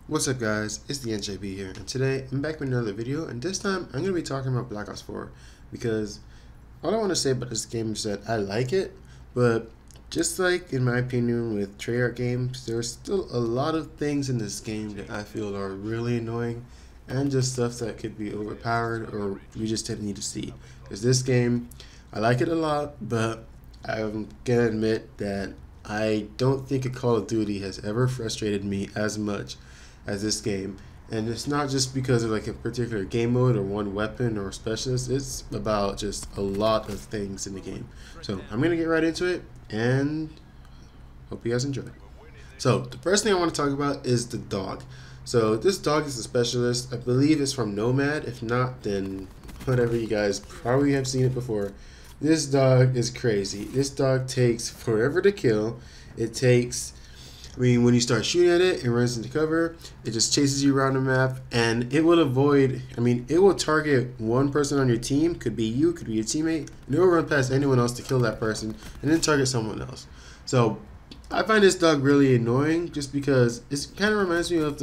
What's up guys, it's the NJB here, and today I'm back with another video, and this time I'm going to be talking about Black Ops 4, because all I want to say about this game is that I like it, but just like in my opinion with Treyarch games, there's still a lot of things in this game that I feel are really annoying, and just stuff that could be overpowered or we just didn't need to see. Because this game, I like it a lot, but I'm going to admit that I don't think a Call of Duty has ever frustrated me as much as this game. And it's not just because of like a particular game mode or one weapon or specialist, it's about just a lot of things in the game. So I'm gonna get right into it and hope you guys enjoy. So the first thing I want to talk about is the dog. So this dog is a specialist. I believe it's from Nomad. If not, then whatever, you guys probably have seen it before. This dog is crazy. This dog takes forever to kill. It takes, when you start shooting at it, it runs into cover. It just chases you around the map, and it will avoid. It will target one person on your team. Could be you, could be your teammate, and it will run past anyone else to kill that person, and then target someone else. So I find this dog really annoying, just because it kind of reminds me of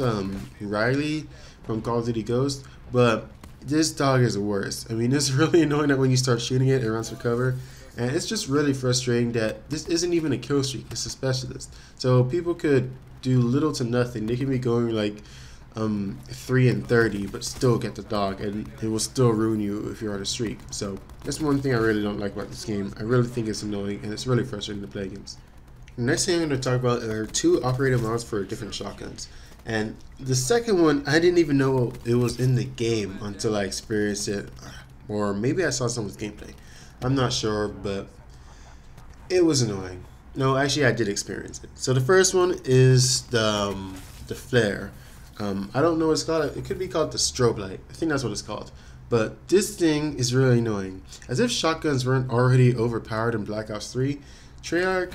Riley from Call of Duty Ghost, but this dog is worse. It's really annoying that when you start shooting it, it runs for cover. And it's just really frustrating that this isn't even a kill streak, it's a specialist. So people could do little to nothing. They can be going like 3 and 30, but still get the dog, and it will still ruin you if you're on a streak. So that's one thing I really don't like about this game. I really think it's annoying, and it's really frustrating to play against. The next thing I'm going to talk about are two operator mods for different shotguns. And the second one, I didn't even know it was in the game until I experienced it, or maybe I saw someone's gameplay. I'm not sure, but it was annoying. No, actually, I did experience it. So the first one is the flare. I don't know what it's called. It could be called the strobe light. I think that's what it's called. But this thing is really annoying. As if shotguns weren't already overpowered in Black Ops 3, Treyarch,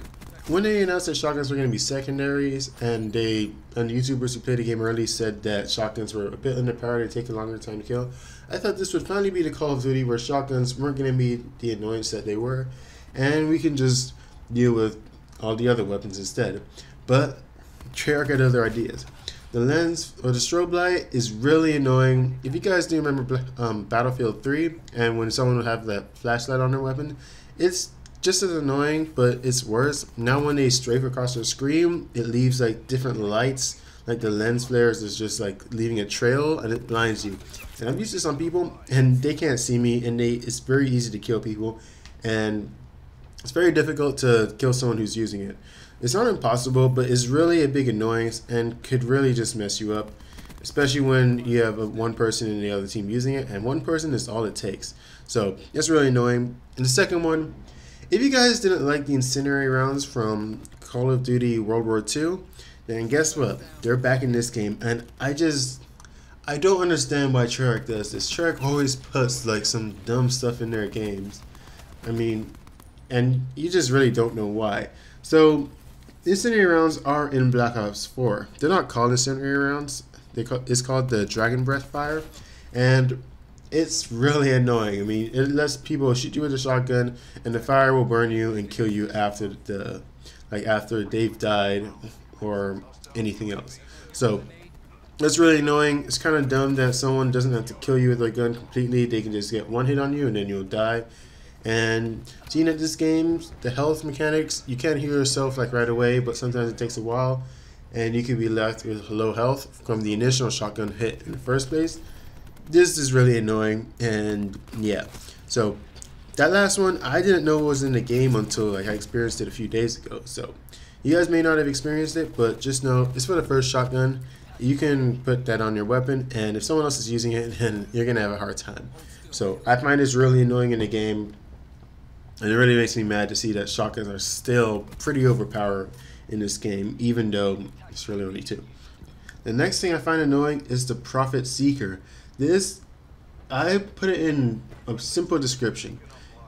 when they announced that shotguns were going to be secondaries, and YouTubers who played the game early said that shotguns were a bit underpowered and take a longer time to kill, I thought this would finally be the Call of Duty where shotguns weren't going to be the annoyance that they were, and we can just deal with all the other weapons instead. But Treyarch had other ideas. The lens, or the strobe light, is really annoying. If you guys do remember Battlefield 3, and when someone would have that flashlight on their weapon, it's just as annoying, but it's worse. Now when they strafe across their screen, it leaves like different lights, like the lens flares is just like leaving a trail, and it blinds you. And I've used this on people, and they can't see me, and it's very easy to kill people, and it's very difficult to kill someone who's using it. It's not impossible, but it's really a big annoyance and could really just mess you up, especially when you have one person in the other team using it, and one person is all it takes. So it's really annoying. And the second one, if you guys didn't like the incendiary rounds from Call of Duty World War II, then guess what? They're back in this game, and I don't understand why Treyarch does this. Treyarch always puts like some dumb stuff in their games. And you just really don't know why. So incendiary rounds are in Black Ops 4. They're not called incendiary rounds. It's called the Dragon Breath fire, and it's really annoying. It lets people shoot you with a shotgun, and the fire will burn you and kill you after after they've died or anything else. So that's really annoying. It's kind of dumb that someone doesn't have to kill you with their gun completely. They can just get one hit on you and then you'll die. And seeing at this game, the health mechanics, you can't heal yourself like right away, but sometimes it takes a while, and you can be left with low health from the initial shotgun hit in the first place. This is really annoying, and yeah. So that last one, I didn't know it was in the game until I experienced it a few days ago. So you guys may not have experienced it, but just know it's for the first shotgun. You can put that on your weapon, and if someone else is using it, then you're gonna have a hard time. So I find this really annoying in the game, and it really makes me mad to see that shotguns are still pretty overpowered in this game, even though it's really only 2. The next thing I find annoying is the Prophet Seeker. This, I put it in a simple description.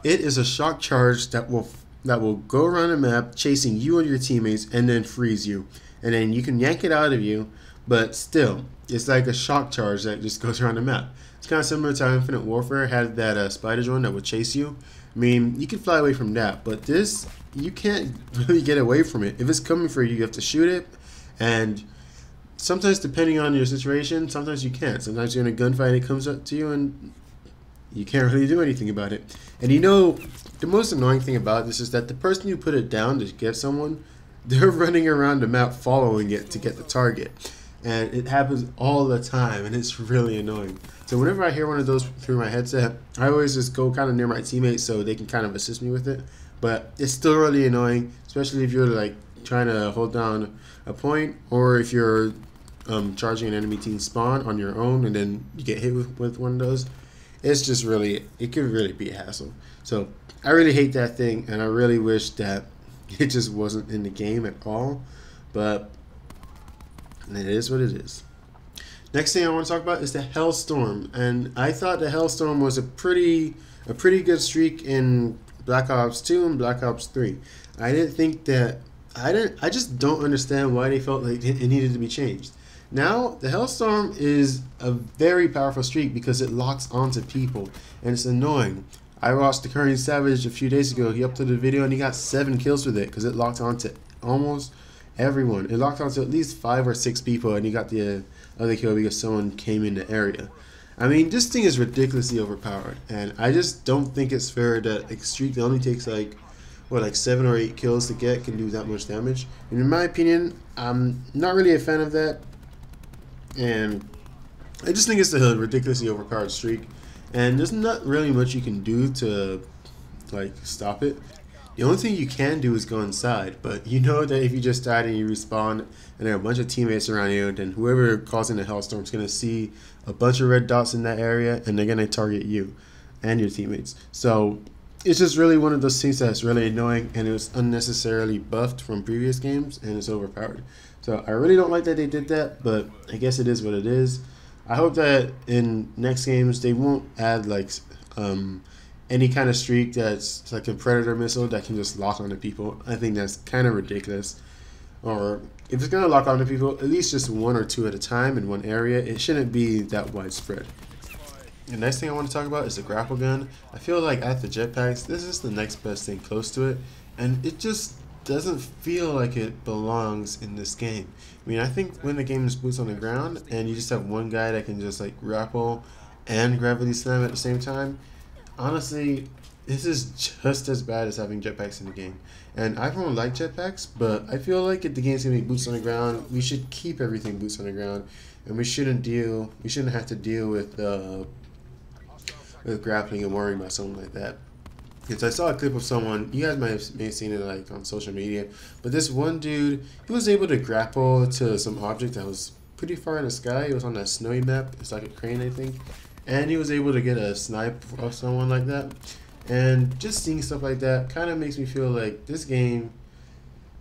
It is a shock charge that will go around the map chasing you and your teammates and then freeze you. And then you can yank it out of you, but still, it's like a shock charge that just goes around the map. It's kind of similar to how Infinite Warfare had that spider drone that would chase you. You can fly away from that, but this, you can't really get away from it. If it's coming for you, you have to shoot it, and sometimes depending on your situation, sometimes you can't. Sometimes you're in a gunfight, it comes up to you, and you can't really do anything about it. And you know, the most annoying thing about this is that the person you put it down to get someone, they're running around the map following it to get the target. And it happens all the time, and it's really annoying. So whenever I hear one of those through my headset, I always just go kind of near my teammates so they can kind of assist me with it. But it's still really annoying, especially if you're like trying to hold down a point, or if you're charging an enemy team spawn on your own and then you get hit with one of those. It's just really, it could really be a hassle. So I really hate that thing, and I really wish that it just wasn't in the game at all. But it is what it is. Next thing I want to talk about is the Hellstorm, and I thought the Hellstorm was a pretty good streak in Black Ops 2 and Black Ops 3. I didn't think that I just don't understand why they felt like it needed to be changed. Now the Hellstorm is a very powerful streak because it locks onto people, and it's annoying. I watched the Curry Savage a few days ago. He uploaded a video and he got 7 kills with it because it locked onto almost everyone. It locked onto at least 5 or 6 people, and he got the other kill because someone came in the area. I mean, this thing is ridiculously overpowered, and I just don't think it's fair that a streak that only takes like 7 or 8 kills to get can do that much damage. And in my opinion, I'm not really a fan of that, and I just think it's a ridiculously overpowered streak, and there's not really much you can do to like stop it. The only thing you can do is go inside, but you know that if you just died and you respawn and there are a bunch of teammates around you, then whoever causing the Hellstorm is going to see a bunch of red dots in that area, and they're going to target you and your teammates. So it's just really one of those things that's really annoying, and it was unnecessarily buffed from previous games, and it's overpowered. So I really don't like that they did that, but I guess it is what it is. I hope that in next games they won't add like any kind of streak that's like a Predator missile that can just lock onto people. I think that's kind of ridiculous. Or if it's going to lock onto people, at least just 1 or 2 at a time in one area. It shouldn't be that widespread. The next thing I want to talk about is the grapple gun. I feel like at the jetpacks, this is the next best thing close to it, and it just doesn't feel like it belongs in this game. I mean, I think when the game is boots on the ground and you just have one guy that can just like grapple and gravity slam at the same time, honestly, this is just as bad as having jetpacks in the game. And I don't like jetpacks, but I feel like if the game's gonna be boots on the ground, we should keep everything boots on the ground, and we shouldn't have to deal with grappling and worrying about something like that. Because I saw a clip of someone, you guys may have seen it like on social media, but this one dude, he was able to grapple to some object that was pretty far in the sky. It was on that snowy map. It's like a crane, I think. And he was able to get a snipe of someone like that. And just seeing stuff like that kind of makes me feel like this game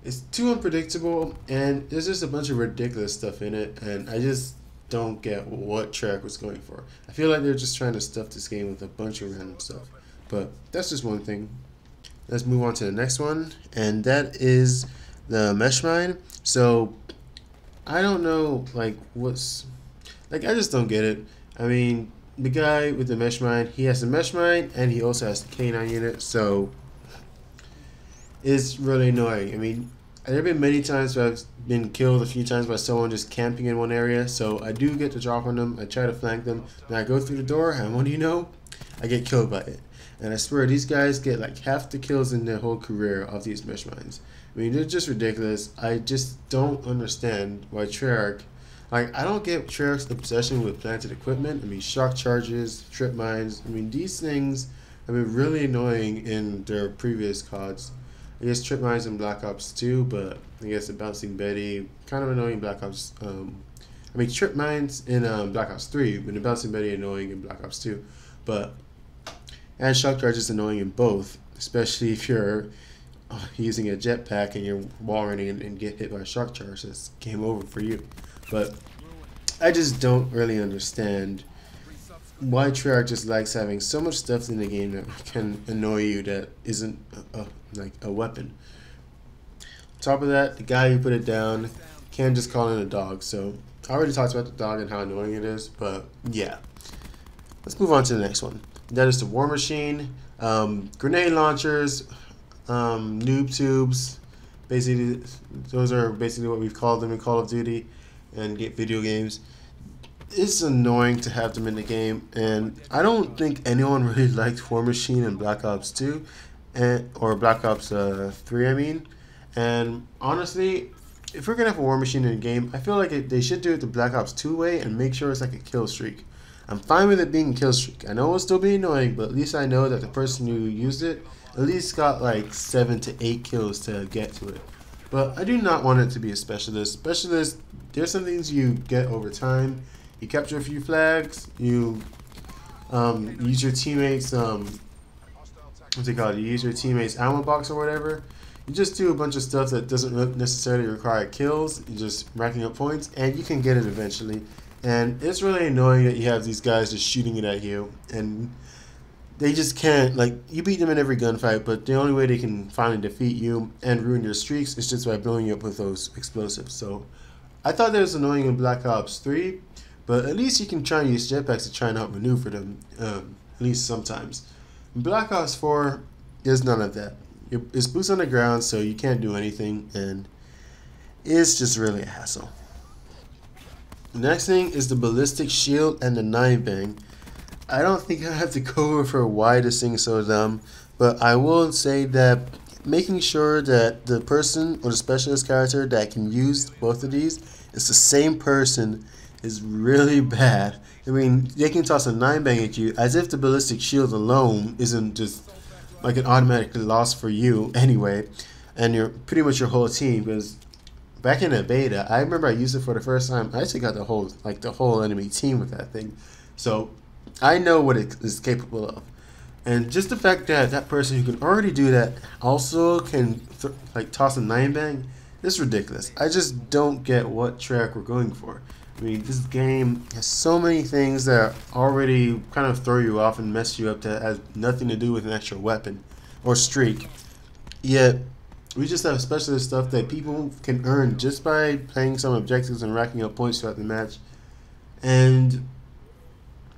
is too unpredictable, and there's just a bunch of ridiculous stuff in it, and I just don't get what Treyarch was going for. I feel like they're just trying to stuff this game with a bunch of random stuff. But that's just one thing. Let's move on to the next one, and that is the mesh mine. So I don't know, like, I just don't get it. I mean, the guy with the mesh mine, he has the mesh mine and he also has the K9 unit, so it's really annoying. I mean, there have been many times where I've been killed a few times by someone just camping in one area, so I do get to drop on them, I try to flank them, then I go through the door, and what do you know? I get killed by it. And I swear, these guys get like half the kills in their whole career of these mesh mines. I mean, they're just ridiculous. I just don't understand why Treyarch, like, I don't get Treyarch's obsession with planted equipment. I mean, shock charges, trip mines. I mean, these things have been really annoying in their previous CODs. I guess trip mines in Black Ops 2, but I guess the bouncing Betty, kind of annoying in Black Ops. I mean, trip mines in Black Ops 3, but the bouncing Betty annoying in Black Ops 2. But, and shock charges annoying in both, especially if you're using a jetpack and you're wall running and get hit by a shock charge. It's game over for you. But I just don't really understand why Treyarch just likes having so much stuff in the game that can annoy you that isn't like a weapon. On top of that, the guy who put it down can't just call in a dog. So I already talked about the dog and how annoying it is, but yeah. Let's move on to the next one. That is the War Machine. Grenade launchers, noob tubes. Basically, those are basically what we've called them in Call of Duty. and get video games, it's annoying to have them in the game. And I don't think anyone really liked War Machine and Black Ops 2, or Black Ops 3, I mean. And honestly, if we're gonna have a War Machine in the game, I feel like they should do it the Black Ops 2 way and make sure it's like a kill streak. I'm fine with it being a kill streak. I know it'll still be annoying, but at least I know that the person who used it at least got like 7 to 8 kills to get to it. But I do not want it to be a specialist. Specialist, there's some things you get over time. You capture a few flags. You use your teammates. What's it called? You use your teammates' ammo box or whatever. You just do a bunch of stuff that doesn't necessarily require kills. You're just racking up points, and you can get it eventually. And it's really annoying that you have these guys just shooting it at you, and they just can't, like, you beat them in every gunfight, but the only way they can finally defeat you and ruin your streaks is just by blowing you up with those explosives. So I thought that was annoying in Black Ops 3, but at least you can try and use jetpacks to try and outmaneuver them, at least sometimes. In Black Ops 4, there's none of that. It's boots on the ground, so you can't do anything, and it's just really a hassle. The next thing is the ballistic shield and the 9-bang. I don't think I have to go over why this thing's so dumb, but I will say that making sure that the person or the specialist character that can use both of these is the same person is really bad. I mean, they can toss a 9-bang at you as if the ballistic shield alone isn't just like an automatic loss for you anyway, and you're pretty much your whole team. Because back in the beta, I remember I used it for the first time. I actually got the whole enemy team with that thing, so I know what it is capable of. And just the fact that that person who can already do that also can toss a 9-bang is ridiculous. I just don't get what track we're going for. I mean, this game has so many things that already kind of throw you off and mess you up that has nothing to do with an actual weapon or streak. Yet, we just have specialist stuff that people can earn just by playing some objectives and racking up points throughout the match. And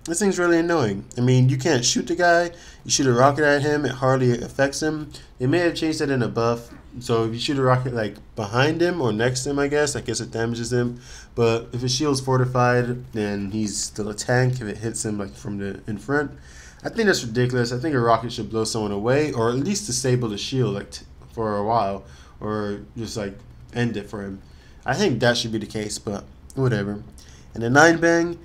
this thing's really annoying. I mean, you can't shoot the guy. You shoot a rocket at him, it hardly affects him. They may have changed that in a buff. So if you shoot a rocket like behind him or next to him, I guess it damages him. But if his shield's fortified, then he's still a tank if it hits him like from the in front. I think that's ridiculous. I think a rocket should blow someone away, or at least disable the shield like for a while, or just like end it for him. I think that should be the case, but whatever. And the 9-bang,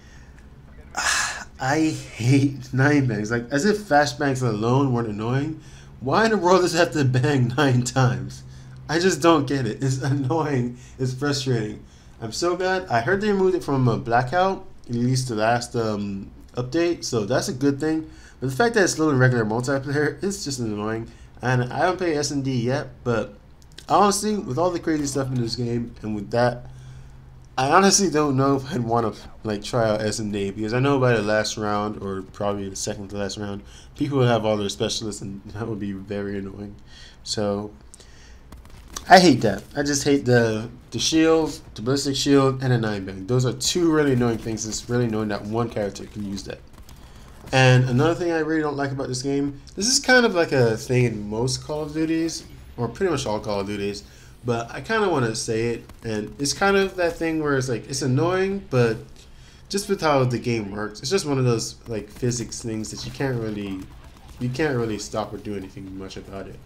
I hate 9-bangs. Like, as if flashbangs alone weren't annoying. Why in the world does it have to bang 9 times? I just don't get it. It's annoying. It's frustrating. I'm so glad. I heard they removed it from Blackout, at least the last update, so that's a good thing. But the fact that it's still in regular multiplayer, it's just annoying. And I haven't played S&D yet, but honestly, with all the crazy stuff in this game, and with that, I honestly don't know if I'd want to like try out S&D, because I know by the last round, or probably the second to last round, people would have all their specialists, and that would be very annoying. So I hate that. I just hate the shield, the ballistic shield, and a 9-bang. Those are two really annoying things. It's really annoying that one character can use that. And another thing I really don't like about this game, this is kind of like a thing in most Call of Duties, or pretty much all Call of Duties, but I kind of want to say it, and it's kind of that thing where it's like, it's annoying, but just with how the game works, it's just one of those like physics things that you can't really stop or do anything much about it.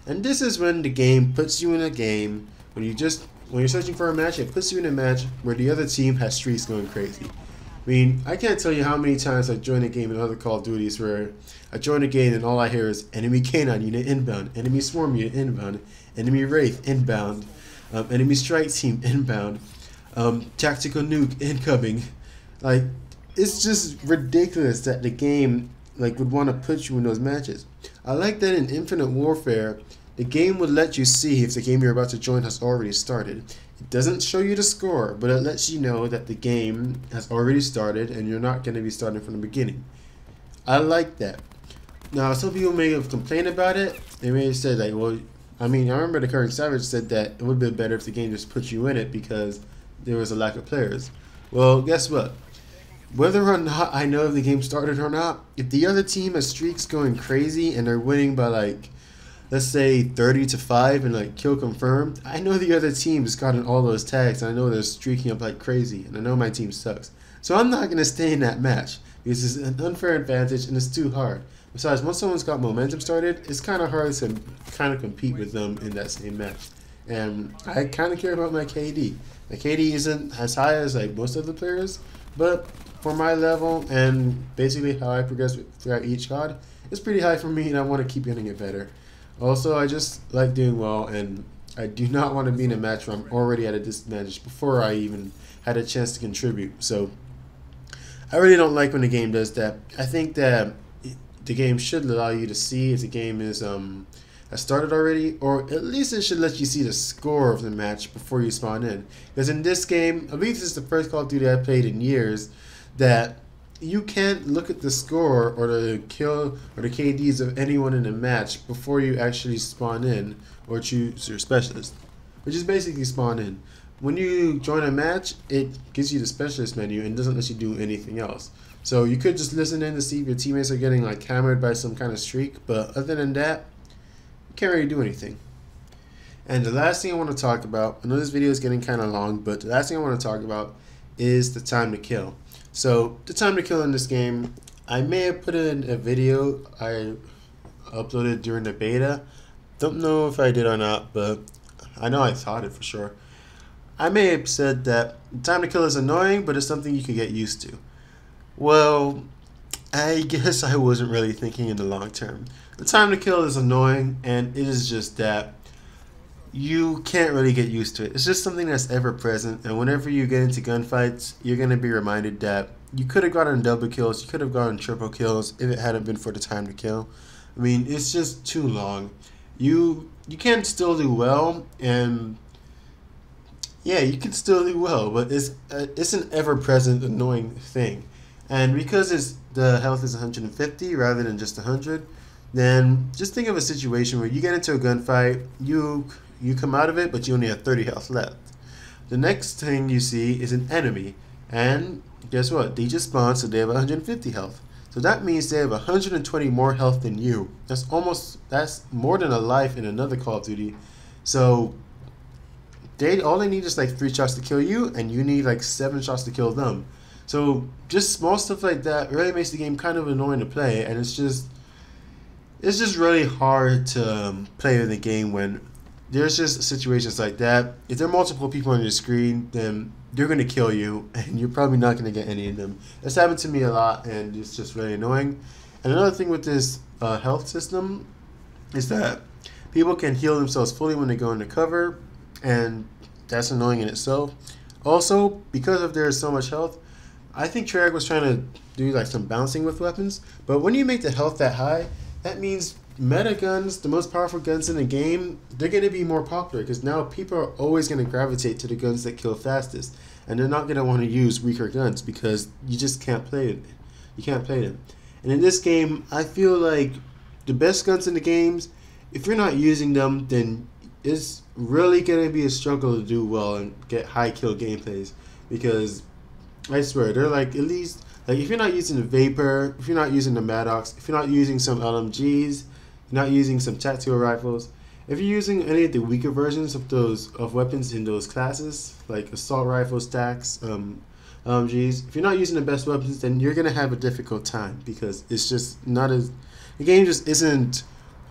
And this is when the game puts you in a game, when you're searching for a match, it puts you in a match where the other team has streaks going crazy. I mean, I can't tell you how many times I joined a game in other Call of Duties where I join a game and all I hear is enemy K9 unit inbound, enemy swarm unit inbound, enemy wraith inbound, enemy strike team inbound, tactical nuke incoming. Like, it's just ridiculous that the game like would want to put you in those matches. I like that in Infinite Warfare, the game would let you see if the game you're about to join has already started. It doesn't show you the score, but it lets you know that the game has already started and you're not going to be starting from the beginning. I like that. Now, some people may have complained about it. They may have said, like, well, I mean, I remember the Current Savage said that it would be better if the game just put you in it because there was a lack of players. Well, guess what? Whether or not I know if the game started or not, if the other team has streaks going crazy and they're winning by like let's say 30-5 and like kill confirmed, I know the other team has gotten all those tags, and I know they're streaking up like crazy, and I know my team sucks. So I'm not gonna stay in that match because it's an unfair advantage and it's too hard. Besides, once someone's got momentum started, it's kind of hard to kind of compete with them in that same match. And I kind of care about my KD. My KD isn't as high as like most of the players, but for my level and basically how I progress throughout each COD, it's pretty high for me, and I want to keep getting it better. Also, I just like doing well, and I do not want to be in a match where I'm already at a disadvantage before I even had a chance to contribute. So I really don't like when the game does that. I think that the game should allow you to see if the game is has started already, or at least it should let you see the score of the match before you spawn in. Because in this game, I believe this is the first Call of Duty I've played in years that you can't look at the score or the kill or the KDs of anyone in a match before you actually spawn in or choose your specialist, which is basically spawn in. When you join a match, it gives you the specialist menu and doesn't let you do anything else. So you could just listen in to see if your teammates are getting like hammered by some kind of streak, but other than that, you can't really do anything. And the last thing I want to talk about, I know this video is getting kind of long, but the last thing I want to talk about is the time to kill. So the time to kill in this game, I may have put in a video I uploaded during the beta. Don't know if I did or not, but I know I thought it for sure. I may have said that time to kill is annoying, but it's something you can get used to. Well, I guess I wasn't really thinking in the long term. The time to kill is annoying, and it is just that you can't really get used to it. It's just something that's ever present, and whenever you get into gunfights, you're going to be reminded that you could have gotten double kills, you could have gotten triple kills if it hadn't been for the time to kill. I mean, it's just too long. You can still do well, and yeah, you can still do well, but it's an ever-present annoying thing. And because the health is 150 rather than just 100, then just think of a situation where you get into a gunfight, you come out of it, but you only have 30 health left. The next thing you see is an enemy, and guess what? They just spawned, so they have 150 health. So that means they have 120 more health than you. That's more than a life in another Call of Duty. So all they need is like 3 shots to kill you, and you need like 7 shots to kill them. So just small stuff like that really makes the game kind of annoying to play, and it's just really hard to play in the game when there's just situations like that. If there are multiple people on your screen, then they're going to kill you, and you're probably not going to get any of them. It's happened to me a lot, and it's just really annoying. And another thing with this health system is that people can heal themselves fully when they go into cover, and that's annoying in itself. Also, because there's so much health, I think Treyarch was trying to do like some bouncing with weapons, but when you make the health that high, that means meta guns, the most powerful guns in the game, they're going to be more popular because now people are always going to gravitate to the guns that kill fastest, and they're not going to want to use weaker guns because you just can't play it. You can't play them. And in this game, I feel like the best guns in the games, if you're not using them, then it's really going to be a struggle to do well and get high kill gameplays, because I swear they're like, at least like if you're not using the Vapor, if you're not using the Maddox, if you're not using some LMGs, you're not using some tactical rifles, if you're using any of the weaker versions of weapons in those classes, like assault rifles, stacks, LMGs, if you're not using the best weapons, then you're gonna have a difficult time because it's just not as the game just isn't.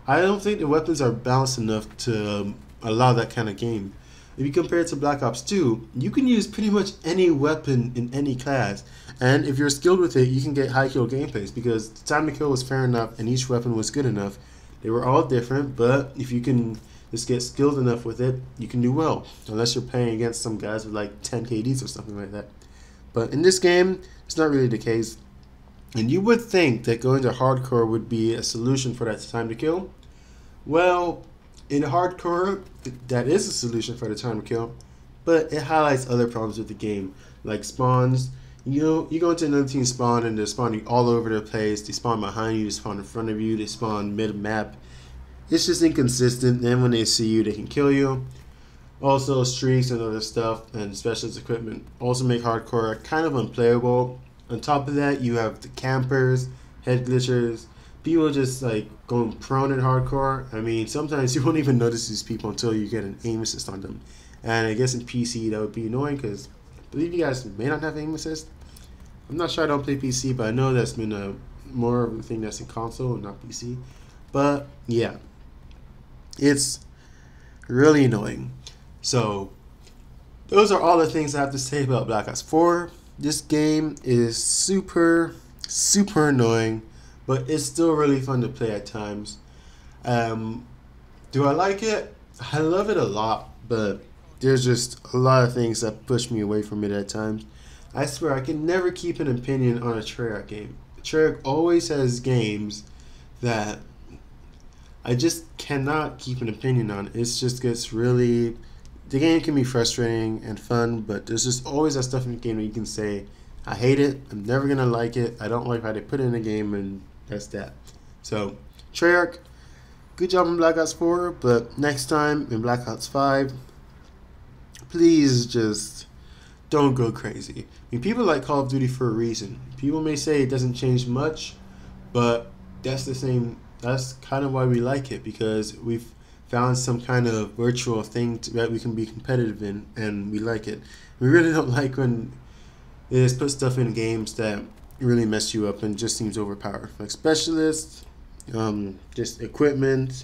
I don't think the weapons are balanced enough to allow that kind of game. If you compare it to Black Ops 2, you can use pretty much any weapon in any class, and if you're skilled with it, you can get high kill gameplays because the time to kill was fair enough and each weapon was good enough. They were all different, but if you can just get skilled enough with it, you can do well, unless you're playing against some guys with like 10 KDs or something like that. But in this game, it's not really the case, and you would think that going to hardcore would be a solution for that time to kill. Well, in hardcore, that is a solution for the time to kill, but it highlights other problems with the game, like spawns. You go into another team spawn and they're spawning all over the place. They spawn behind you, they spawn in front of you, they spawn mid-map. It's just inconsistent. Then when they see you, they can kill you. Also, streaks and other stuff and specialist equipment also make hardcore kind of unplayable. On top of that, you have the campers, head glitchers, people just like going prone in hardcore. I mean, sometimes you won't even notice these people until you get an aim assist on them. And I guess in PC that would be annoying because I believe you guys may not have aim assist. I'm not sure, I don't play PC, but I know that's been a more of a thing that's in console and not PC. But yeah, it's really annoying. So those are all the things I have to say about Black Ops 4. This game is super annoying, but it's still really fun to play at times. Do I like it? I love it a lot, but there's just a lot of things that push me away from it at times. I swear I can never keep an opinion on a Treyarch game. Treyarch always has games that I just cannot keep an opinion on. It just gets really... The game can be frustrating and fun, but there's just always that stuff in the game that you can say, I hate it, I'm never going to like it, I don't like how they put it in the game, and that's that. So, Treyarch, good job in Black Ops 4, but next time in Black Ops 5, please just don't go crazy. I mean, people like Call of Duty for a reason. People may say it doesn't change much, but that's kind of why we like it, because we've found some kind of virtual thing that we can be competitive in, and we like it. We really don't like when they just put stuff in games that really mess you up and just seems overpowered. Like specialists, just equipment,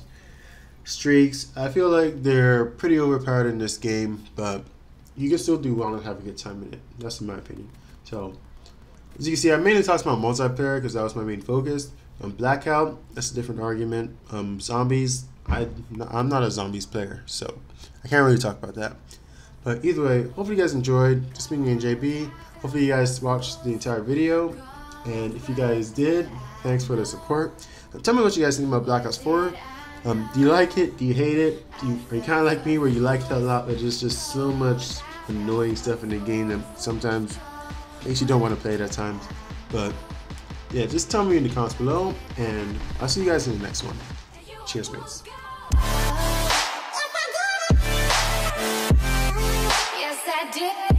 streaks. I feel like they're pretty overpowered in this game, but you can still do well and have a good time in it. That's in my opinion. So, as you can see, I mainly talked about multiplayer because that was my main focus. Blackout, that's a different argument. Zombies, I'm not a zombies player, so I can't really talk about that. But either way, hopefully you guys enjoyed. Just me and JB. Hopefully you guys watched the entire video, and if you guys did, thanks for the support. Tell me what you guys think about Black Ops 4. Do you like it? Do you hate it? Are you kind of like me where you like it a lot, but there's just so much annoying stuff in the game that sometimes makes you don't want to play it at times? But yeah, just tell me in the comments below, and I'll see you guys in the next one. Cheers, mates. Yes, I did.